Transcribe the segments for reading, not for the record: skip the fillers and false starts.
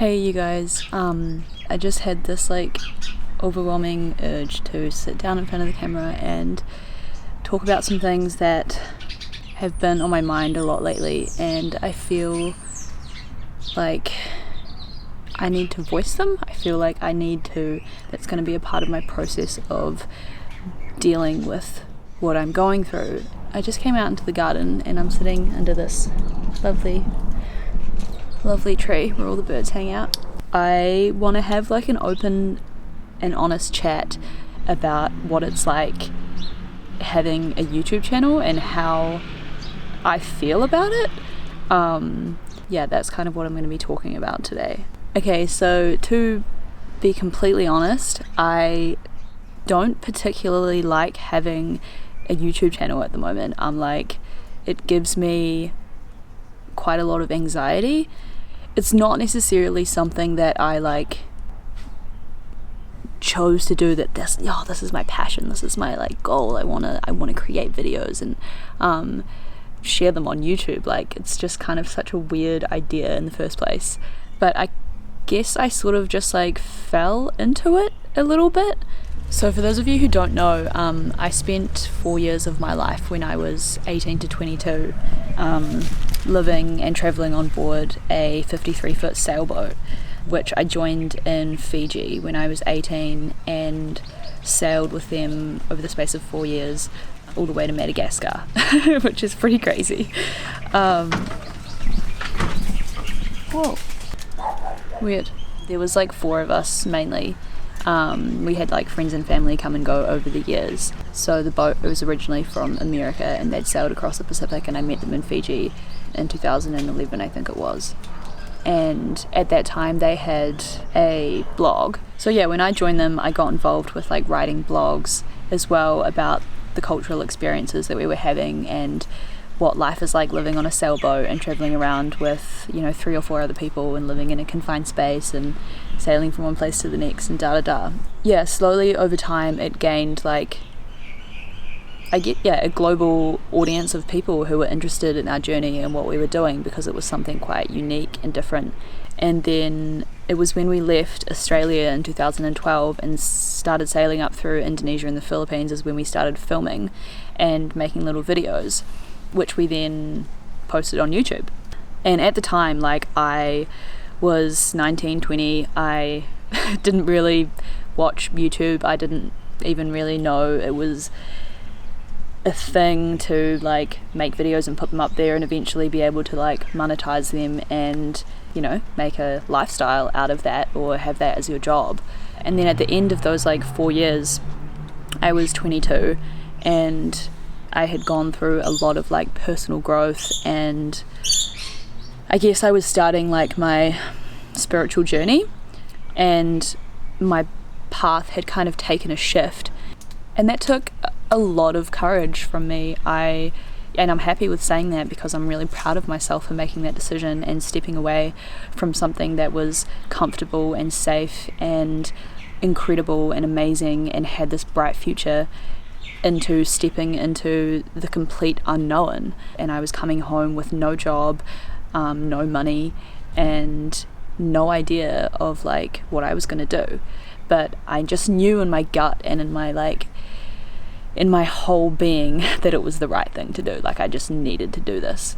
Hey you guys, I just had this overwhelming urge to sit down in front of the camera and talk about some things that have been on my mind a lot lately, and I feel like I need to voice them. I feel like that's going to be a part of my process of dealing with what I'm going through. I just came out into the garden and I'm sitting under this lovely tree where all the birds hang out. I want to have an open and honest chat about what it's like having a YouTube channel and how I feel about it. That's kind of what I'm going to be talking about today. Okay, so to be completely honest, I don't particularly like having a YouTube channel at the moment. It gives me quite a lot of anxiety. It's not necessarily something that I chose to do, that this is my passion, this is my goal. I want to create videos and share them on YouTube. It's just kind of such a weird idea in the first place, but I guess I sort of just fell into it a little bit. So for those of you who don't know, I spent 4 years of my life when I was 18 to 22 living and travelling on board a 53-foot sailboat, which I joined in Fiji when I was 18 and sailed with them over the space of 4 years all the way to Madagascar, which is pretty crazy. Whoa. Weird. There was 4 of us mainly. We had friends and family come and go over the years. So the boat was originally from America and they'd sailed across the Pacific, and I met them in Fiji in 2011, I think it was. And at that time they had a blog. So yeah, when I joined them, I got involved with writing blogs as well about the cultural experiences that we were having and what life is like living on a sailboat and traveling around with 3 or 4 other people and living in a confined space and sailing from one place to the next and yeah, slowly over time it gained a global audience of people who were interested in our journey and what we were doing, because it was something quite unique and different. And then it was when we left Australia in 2012 and started sailing up through Indonesia and the Philippines is when we started filming and making little videos, which we then posted on YouTube. And at the time, I was 19, 20, I didn't really watch YouTube. I didn't even really know it was a thing to make videos and put them up there and eventually be able to monetize them and make a lifestyle out of that or have that as your job. And then at the end of those 4 years, I was 22 and I had gone through a lot of personal growth, and I guess I was starting my spiritual journey, and my path had kind of taken a shift, and that took a lot of courage from me. And I'm happy with saying that because I'm really proud of myself for making that decision and stepping away from something that was comfortable and safe and incredible and amazing and had this bright future into stepping into the complete unknown. And I was coming home with no job, no money, and no idea of what I was going to do. But I just knew in my gut and in my whole being that it was the right thing to do. I just needed to do this.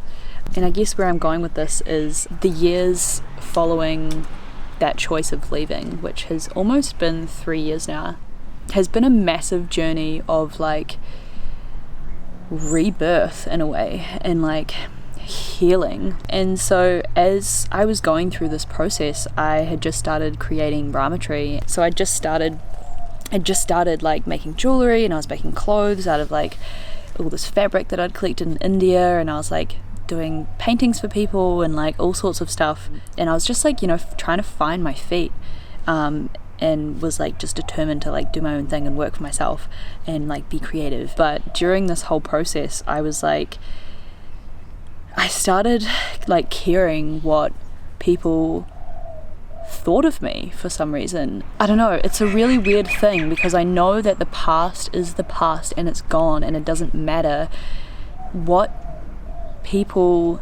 And I guess where I'm going with this is the years following that choice of leaving, which has almost been 3 years now, has been a massive journey of rebirth in a way, and healing. And so as I was going through this process, I had just started creating Brahmatry. So I just started making jewelry, and I was making clothes out of all this fabric that I'd collected in India, and I was doing paintings for people and all sorts of stuff. And I was just trying to find my feet, and was just determined to do my own thing and work for myself and be creative. But during this whole process, I was I started caring what people thought of me for some reason. I don't know, it's a really weird thing because I know that the past is the past and it's gone, and it doesn't matter what people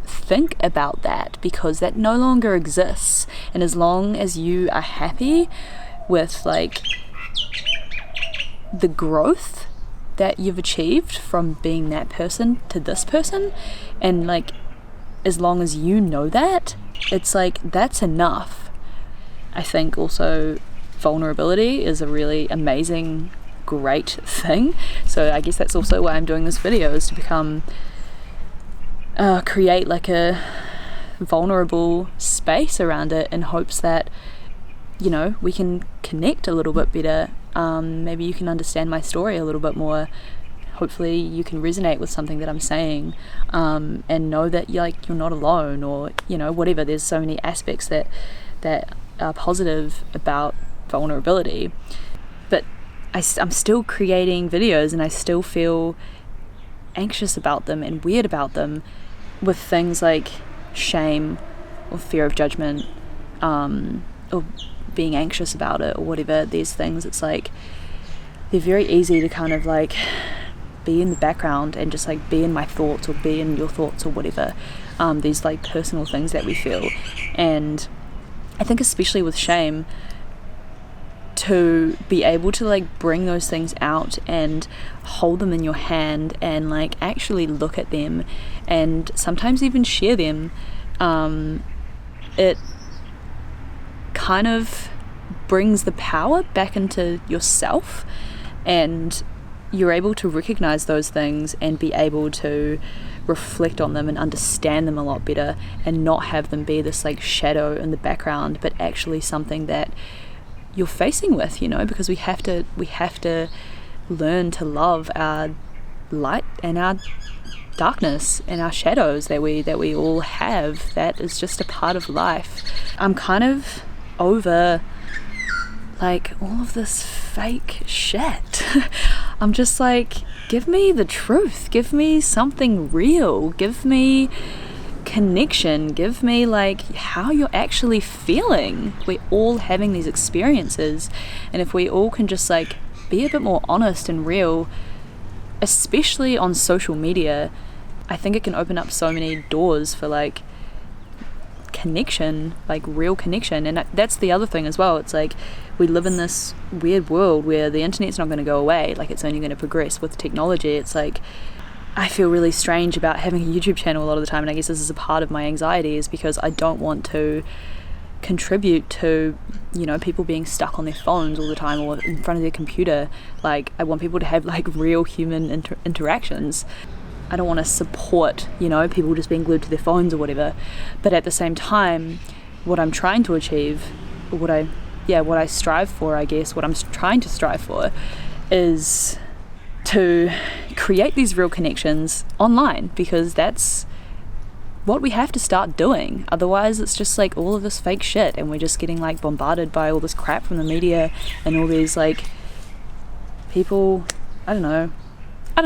think about that, because that no longer exists. And as long as you are happy with like the growth that you've achieved from being that person to this person, and like as long as you know that, it's like that's enough. I think also vulnerability is a really amazing, great thing. So I guess that's also why I'm doing this video, is to become create like a vulnerable space around it, in hopes that, you know, we can connect a little bit better. Maybe you can understand my story a little bit more. Hopefully you can resonate with something that I'm saying, and know that you're not alone, or, you know, whatever. There's so many aspects that are positive about vulnerability. But I'm still creating videos, and I still feel anxious about them and weird about them, with things like shame or fear of judgment, or being anxious about it, or whatever. These things, it's like they're very easy to kind of like be in the background and just like be in my thoughts, or be in your thoughts, or whatever. These like personal things that we feel. And I think especially with shame, to be able to like bring those things out and hold them in your hand, and like actually look at them, and sometimes even share them, it kind of brings the power back into yourself, and you're able to recognize those things and be able to reflect on them and understand them a lot better, and not have them be this like shadow in the background, but actually something that you're facing with, you know, because we have to learn to love our light and our darkness and our shadows that we all have. That is just a part of life. I'm kind of over like all of this fake shit. I'm just like, give me the truth, give me something real, give me connection, give me like how you're actually feeling. We're all having these experiences, and if we all can just like be a bit more honest and real, especially on social media, I think it can open up so many doors for like connection, like real connection. And that's the other thing as well. It's like we live in this weird world where the internet's not going to go away, like it's only going to progress with technology. It's like I feel really strange about having a YouTube channel a lot of the time, and I guess this is a part of my anxiety, is because I don't want to contribute to, you know, people being stuck on their phones all the time or in front of their computer. Like I want people to have like real human interactions. I don't want to support, you know, people just being glued to their phones or whatever. But at the same time, what I'm trying to achieve, what I strive for, I guess, what I'm trying to strive for is to create these real connections online, because that's what we have to start doing. Otherwise it's just like all of this fake shit, and we're just getting like bombarded by all this crap from the media and all these like people. I don't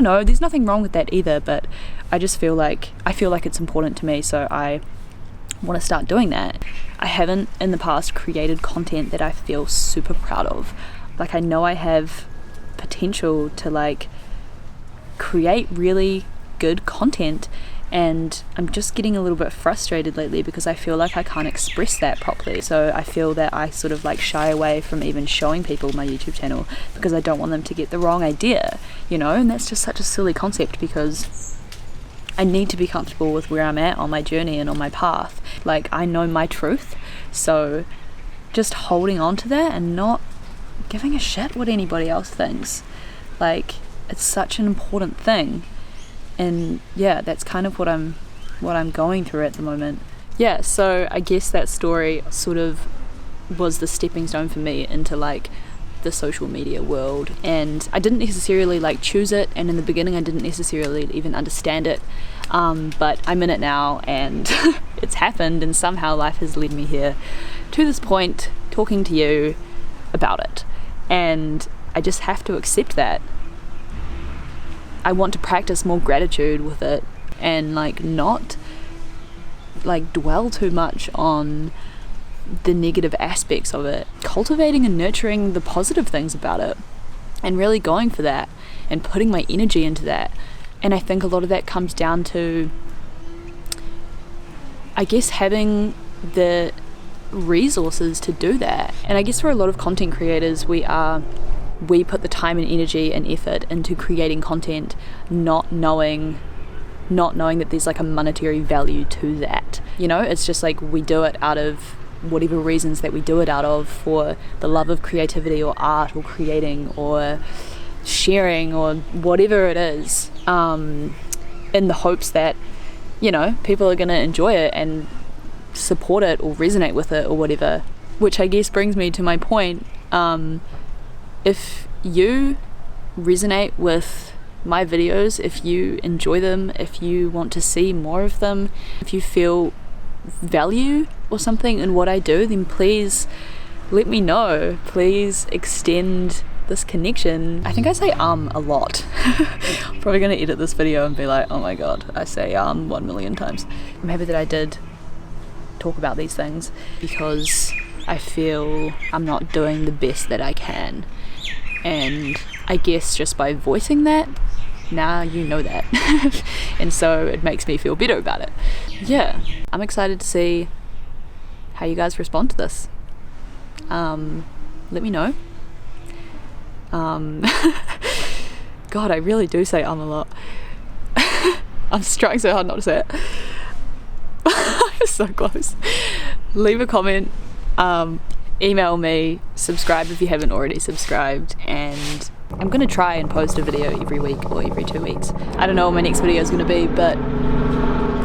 know, there's nothing wrong with that either, but I just feel like it's important to me, so I want to start doing that. I haven't in the past created content that I feel super proud of. Like I know I have potential to like create really good content, and I'm just getting a little bit frustrated lately because I feel like I can't express that properly. So I feel that I sort of like shy away from even showing people my YouTube channel, because I don't want them to get the wrong idea, you know. And that's just such a silly concept, because I need to be comfortable with where I'm at on my journey and on my path. Like I know my truth, so just holding on to that and not giving a shit what anybody else thinks, like it's such an important thing. And yeah, that's kind of what I'm going through at the moment. Yeah, so I guess that story sort of was the stepping stone for me into like the social media world, and I didn't necessarily like choose it, and in the beginning I didn't necessarily even understand it, but I'm in it now, and it's happened, and somehow life has led me here to this point, talking to you about it, and I just have to accept that. I want to practice more gratitude with it, and like not like dwell too much on the negative aspects of it, cultivating and nurturing the positive things about it, and really going for that and putting my energy into that. And I think a lot of that comes down to I guess having the resources to do that. And I guess for a lot of content creators, we put the time and energy and effort into creating content, not knowing that there's like a monetary value to that. You know, it's just like we do it out of whatever reasons that we do it out of, for the love of creativity or art or creating or sharing or whatever it is, in the hopes that, you know, people are going to enjoy it and support it or resonate with it or whatever. Which I guess brings me to my point. If you resonate with my videos, if you enjoy them, if you want to see more of them, if you feel value or something in what I do, then please let me know. Please extend this connection. I think I say a lot. I'm probably going to edit this video and be like, oh my god, I say 1 million times. I'm happy that I did talk about these things, because I feel I'm not doing the best that I can, and I guess just by voicing that, now you know that. And so it makes me feel better about it. Yeah, I'm excited to see how you guys respond to this. Let me know. God, I really do say a lot. I'm trying so hard not to say it. I'm so close. Leave a comment, email me, subscribe if you haven't already subscribed, and I'm gonna try and post a video every week or every 2 weeks. I don't know what my next video is gonna be, but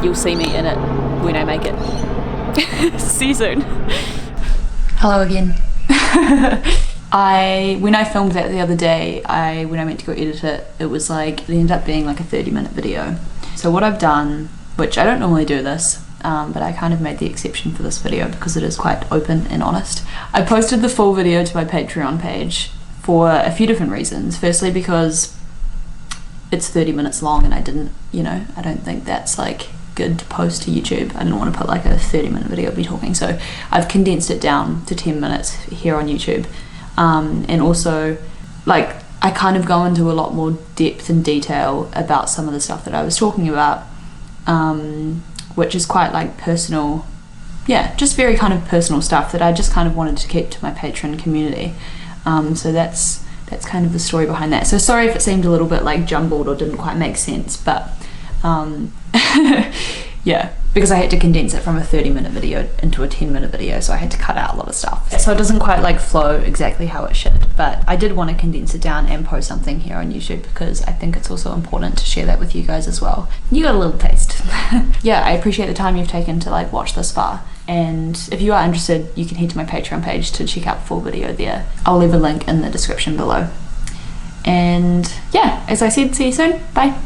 you'll see me in it when I make it. See you soon. Hello again. When I filmed that the other day, when I went to go edit it, it was like, it ended up being like a 30-minute video. So what I've done, which I don't normally do this, but I kind of made the exception for this video because it is quite open and honest. I posted the full video to my Patreon page for a few different reasons. Firstly, because it's 30 minutes long and I don't think that's like good to post to YouTube. I didn't want to put like a 30-minute video of me talking, so I've condensed it down to 10 minutes here on YouTube. And also, like, I kind of go into a lot more depth and detail about some of the stuff that I was talking about, which is quite like personal, yeah, just very kind of personal stuff that I just kind of wanted to keep to my Patreon community. So that's kind of the story behind that. So sorry if it seemed a little bit like jumbled or didn't quite make sense, but yeah, because I had to condense it from a 30-minute video into a 10-minute video, so I had to cut out a lot of stuff. So it doesn't quite like flow exactly how it should, but I did want to condense it down and post something here on YouTube because I think it's also important to share that with you guys as well. You got a little taste. Yeah, I appreciate the time you've taken to like watch this far, and if you are interested, you can head to my Patreon page to check out the full video there. I'll leave a link in the description below. And yeah, as I said, see you soon. Bye.